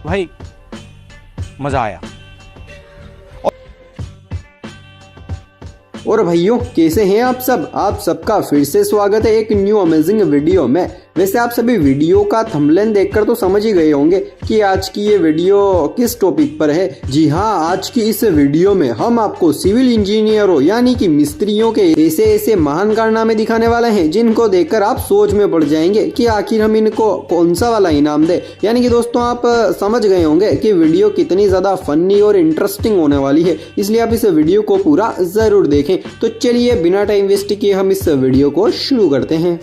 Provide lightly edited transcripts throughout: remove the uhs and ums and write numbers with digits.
भाई मजा आया। और भाइयों कैसे हैं आप सब? आप सबका फिर से स्वागत है एक न्यू अमेजिंग वीडियो में। वैसे आप सभी वीडियो का थंबनेल देखकर तो समझ ही गए होंगे कि आज की ये वीडियो किस टॉपिक पर है। जी हाँ, आज की इस वीडियो में हम आपको सिविल इंजीनियरों यानी कि मिस्त्रियों के ऐसे ऐसे महान कारनामे दिखाने वाले हैं जिनको देखकर आप सोच में पड़ जाएंगे कि आखिर हम इनको कौन सा वाला इनाम दे। यानी कि दोस्तों आप समझ गए होंगे कि वीडियो कितनी ज्यादा फनी और इंटरेस्टिंग होने वाली है, इसलिए आप इस वीडियो को पूरा जरूर देखें। तो चलिए बिना टाइम वेस्ट किए हम इस वीडियो को शुरू करते हैं।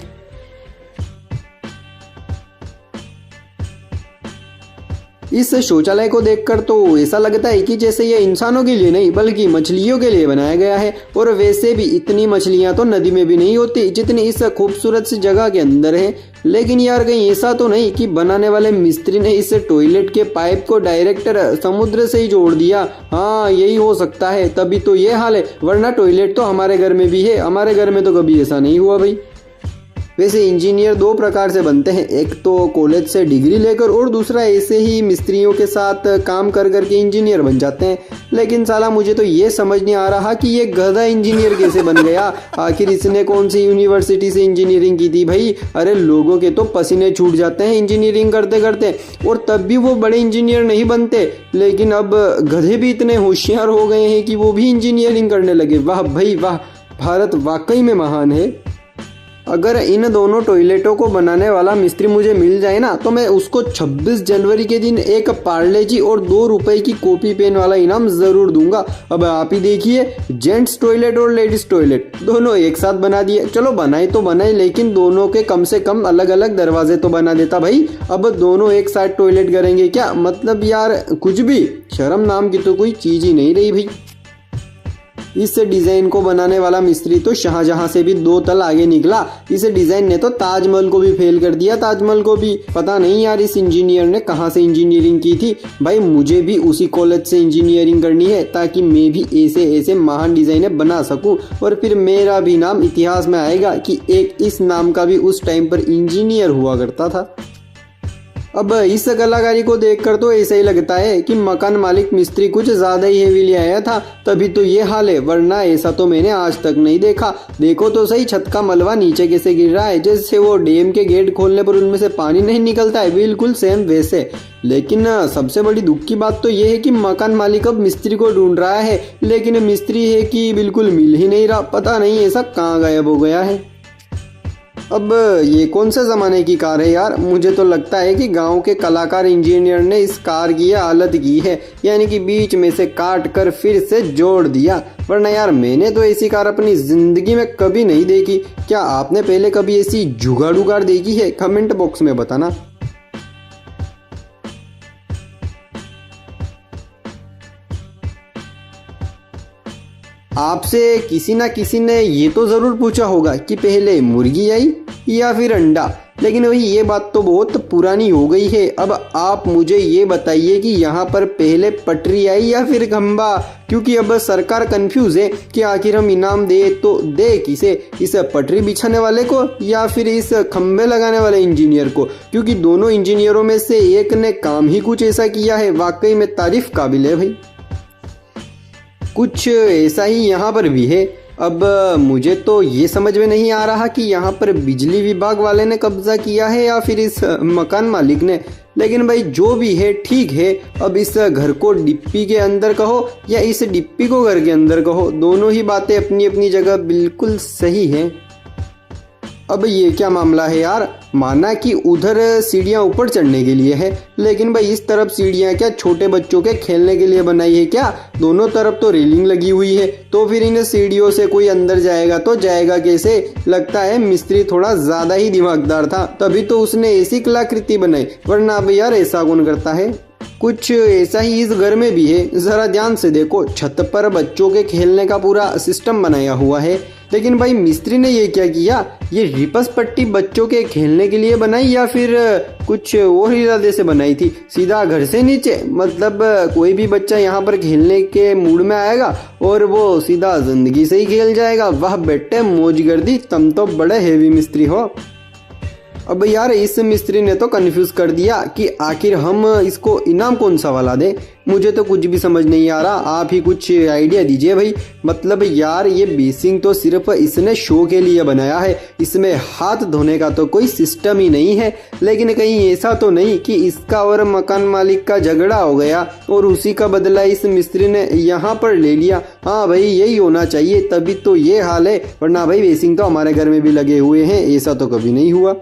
इस शौचालय को देखकर तो ऐसा लगता है कि जैसे ये इंसानों के लिए नहीं बल्कि मछलियों के लिए बनाया गया है। और वैसे भी इतनी मछलियां तो नदी में भी नहीं होती जितनी इस खूबसूरत सी जगह के अंदर है। लेकिन यार कहीं ऐसा तो नहीं कि बनाने वाले मिस्त्री ने इस टॉयलेट के पाइप को डायरेक्ट समुद्र से ही जोड़ दिया? हाँ, यही हो सकता है, तभी तो ये हाल है, वरना टॉयलेट तो हमारे घर में भी है। हमारे घर में तो कभी ऐसा नहीं हुआ भाई। वैसे इंजीनियर दो प्रकार से बनते हैं, एक तो कॉलेज से डिग्री लेकर और दूसरा ऐसे ही मिस्त्रियों के साथ काम कर करके इंजीनियर बन जाते हैं। लेकिन साला मुझे तो ये समझ नहीं आ रहा कि ये गधा इंजीनियर कैसे बन गया। आखिर इसने कौन सी यूनिवर्सिटी से इंजीनियरिंग की थी भाई? अरे लोगों के तो पसीने छूट जाते हैं इंजीनियरिंग करते करते और तब भी वो बड़े इंजीनियर नहीं बनते। लेकिन अब गधे भी इतने होशियार हो गए हैं कि वो भी इंजीनियरिंग करने लगे। वाह भाई वाह, भारत वाकई में महान है। अगर इन दोनों टॉयलेटों को बनाने वाला मिस्त्री मुझे मिल जाए ना तो मैं उसको 26 जनवरी के दिन एक पार्ले जी और 2 रुपए की कॉपी पेन वाला इनाम जरूर दूंगा। अब आप ही देखिए, जेंट्स टॉयलेट और लेडीज टॉयलेट दोनों एक साथ बना दिए। चलो बनाए तो बनाए, लेकिन दोनों के कम से कम अलग अलग दरवाजे तो बना देता भाई। अब दोनों एक साथ टॉयलेट करेंगे क्या? मतलब यार कुछ भी शर्म नाम की तो कोई चीज ही नहीं रही भाई। इस डिजाइन को बनाने वाला मिस्त्री तो शाहजहां से भी 2 तल आगे निकला। इस डिजाइन ने तो ताजमहल को भी फेल कर दिया। ताजमहल को भी पता नहीं यार इस इंजीनियर ने कहां से इंजीनियरिंग की थी। भाई मुझे भी उसी कॉलेज से इंजीनियरिंग करनी है ताकि मैं भी ऐसे ऐसे महान डिजाइने बना सकूं और फिर मेरा भी नाम इतिहास में आएगा कि एक इस नाम का भी उस टाइम पर इंजीनियर हुआ करता था। अब इस कलाकारी को देखकर तो ऐसा ही लगता है कि मकान मालिक मिस्त्री कुछ ज्यादा ही हेवी ले आया था, तभी तो ये हाल है, वरना ऐसा तो मैंने आज तक नहीं देखा। देखो तो सही छत का मलबा नीचे कैसे गिर रहा है, जैसे वो डैम के गेट खोलने पर उनमें से पानी नहीं निकलता है, बिल्कुल सेम वैसे। लेकिन सबसे बड़ी दुख की बात तो ये है कि मकान मालिक अब मिस्त्री को ढूंढ रहा है, लेकिन मिस्त्री है कि बिल्कुल मिल ही नहीं रहा। पता नहीं ऐसा कहाँ गायब हो गया है। अब ये कौन से ज़माने की कार है यार? मुझे तो लगता है कि गांव के कलाकार इंजीनियर ने इस कार की हालत की है, यानी कि बीच में से काट कर फिर से जोड़ दिया। वरना यार मैंने तो ऐसी कार अपनी ज़िंदगी में कभी नहीं देखी। क्या आपने पहले कभी ऐसी जुगाड़ उगाड़ देखी है? कमेंट बॉक्स में बताना। आपसे किसी ना किसी ने ये तो ज़रूर पूछा होगा कि पहले मुर्गी आई या फिर अंडा, लेकिन वही ये बात तो बहुत पुरानी हो गई है। अब आप मुझे ये बताइए कि यहाँ पर पहले पटरी आई या फिर खंबा? क्योंकि अब सरकार कंफ्यूज है कि आखिर हम इनाम दे तो दे किसे, इस पटरी बिछाने वाले को या फिर इस खंबे लगाने वाले इंजीनियर को? क्योंकि दोनों इंजीनियरों में से एक ने काम ही कुछ ऐसा किया है, वाकई में तारीफ काबिल है भाई। कुछ ऐसा ही यहाँ पर भी है। अब मुझे तो ये समझ में नहीं आ रहा कि यहाँ पर बिजली विभाग वाले ने कब्जा किया है या फिर इस मकान मालिक ने। लेकिन भाई जो भी है ठीक है। अब इस घर को डिप्पी के अंदर कहो या इस डिप्पी को घर के अंदर कहो, दोनों ही बातें अपनी अपनी जगह बिल्कुल सही है। अब ये क्या मामला है यार? माना कि उधर सीढ़ियाँ ऊपर चढ़ने के लिए है, लेकिन भाई इस तरफ सीढ़ियाँ क्या छोटे बच्चों के खेलने के लिए बनाई है क्या? दोनों तरफ तो रेलिंग लगी हुई है, तो फिर इन सीढ़ियों से कोई अंदर जाएगा तो जाएगा कैसे? लगता है मिस्त्री थोड़ा ज्यादा ही दिमागदार था, तभी तो उसने ऐसी कलाकृति बनाई, वरना अब यार ऐसा कौन करता है? कुछ ऐसा ही इस घर में भी है। जरा ध्यान से देखो, छत पर बच्चों के खेलने का पूरा सिस्टम बनाया हुआ है। लेकिन भाई मिस्त्री ने ये क्या किया? ये रिपस पट्टी बच्चों के खेलने के लिए बनाई या फिर कुछ और इरादे से बनाई थी? सीधा घर से नीचे, मतलब कोई भी बच्चा यहाँ पर खेलने के मूड में आएगा और वो सीधा जिंदगी से ही खेल जाएगा। वाह बेटे, मौज कर दी, तुम तो बड़े हेवी मिस्त्री हो। अब यार इस मिस्त्री ने तो कंफ्यूज कर दिया कि आखिर हम इसको इनाम कौन सा वाला दे। मुझे तो कुछ भी समझ नहीं आ रहा, आप ही कुछ आइडिया दीजिए भाई। मतलब यार ये बेसिंग तो सिर्फ इसने शो के लिए बनाया है, इसमें हाथ धोने का तो कोई सिस्टम ही नहीं है। लेकिन कहीं ऐसा तो नहीं कि इसका और मकान मालिक का झगड़ा हो गया और उसी का बदला इस मिस्त्री ने यहाँ पर ले लिया। हाँ भाई यही होना चाहिए, तभी तो ये हाल है, वरना भाई बेसिंग तो हमारे घर में भी लगे हुए हैं, ऐसा तो कभी नहीं हुआ।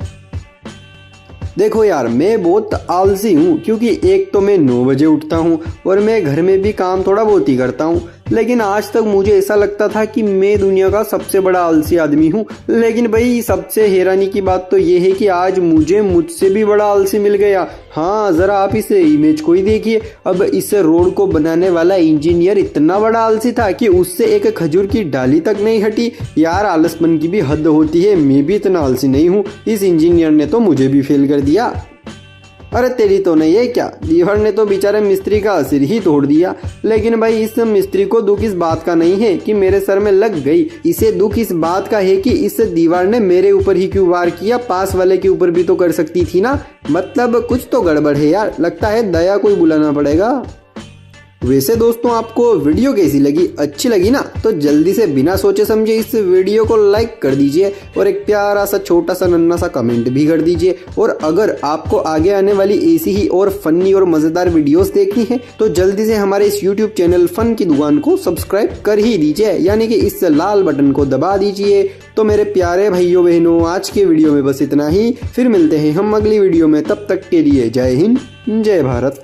देखो यार मैं बहुत आलसी हूँ, क्योंकि एक तो मैं 9 बजे उठता हूँ और मैं घर में भी काम थोड़ा बहुत ही करता हूँ। लेकिन आज तक मुझे ऐसा लगता था कि मैं दुनिया का सबसे बड़ा आलसी आदमी हूँ। लेकिन भाई सबसे हैरानी की बात तो ये है कि आज मुझे मुझसे भी बड़ा आलसी मिल गया। हाँ जरा आप इस इमेज को ही देखिए। अब इस रोड को बनाने वाला इंजीनियर इतना बड़ा आलसी था कि उससे एक खजूर की डाली तक नहीं हटी। यार आलसपन की भी हद होती है, मैं भी इतना आलसी नहीं हूँ। इस इंजीनियर ने तो मुझे भी फेल कर दिया। अरे तेरी तो नहीं है क्या, दीवार ने तो बेचारे मिस्त्री का सिर ही तोड़ दिया। लेकिन भाई इस मिस्त्री को दुख इस बात का नहीं है कि मेरे सर में लग गई, इसे दुख इस बात का है कि इस दीवार ने मेरे ऊपर ही क्यों वार किया, पास वाले के ऊपर भी तो कर सकती थी ना। मतलब कुछ तो गड़बड़ है यार, लगता है दया कोई बुलाना पड़ेगा। वैसे दोस्तों आपको वीडियो कैसी लगी, अच्छी लगी ना, तो जल्दी से बिना सोचे समझे इस वीडियो को लाइक कर दीजिए और एक प्यारा सा छोटा सा नन्हा सा कमेंट भी कर दीजिए। और अगर आपको आगे आने वाली ऐसी ही और फनी और मज़ेदार वीडियोस देखनी है तो जल्दी से हमारे इस यूट्यूब चैनल फन की दुकान को सब्सक्राइब कर ही दीजिए, यानी कि इस लाल बटन को दबा दीजिए। तो मेरे प्यारे भाइयों बहनों आज के वीडियो में बस इतना ही, फिर मिलते हैं हम अगली वीडियो में, तब तक के लिए जय हिंद जय भारत।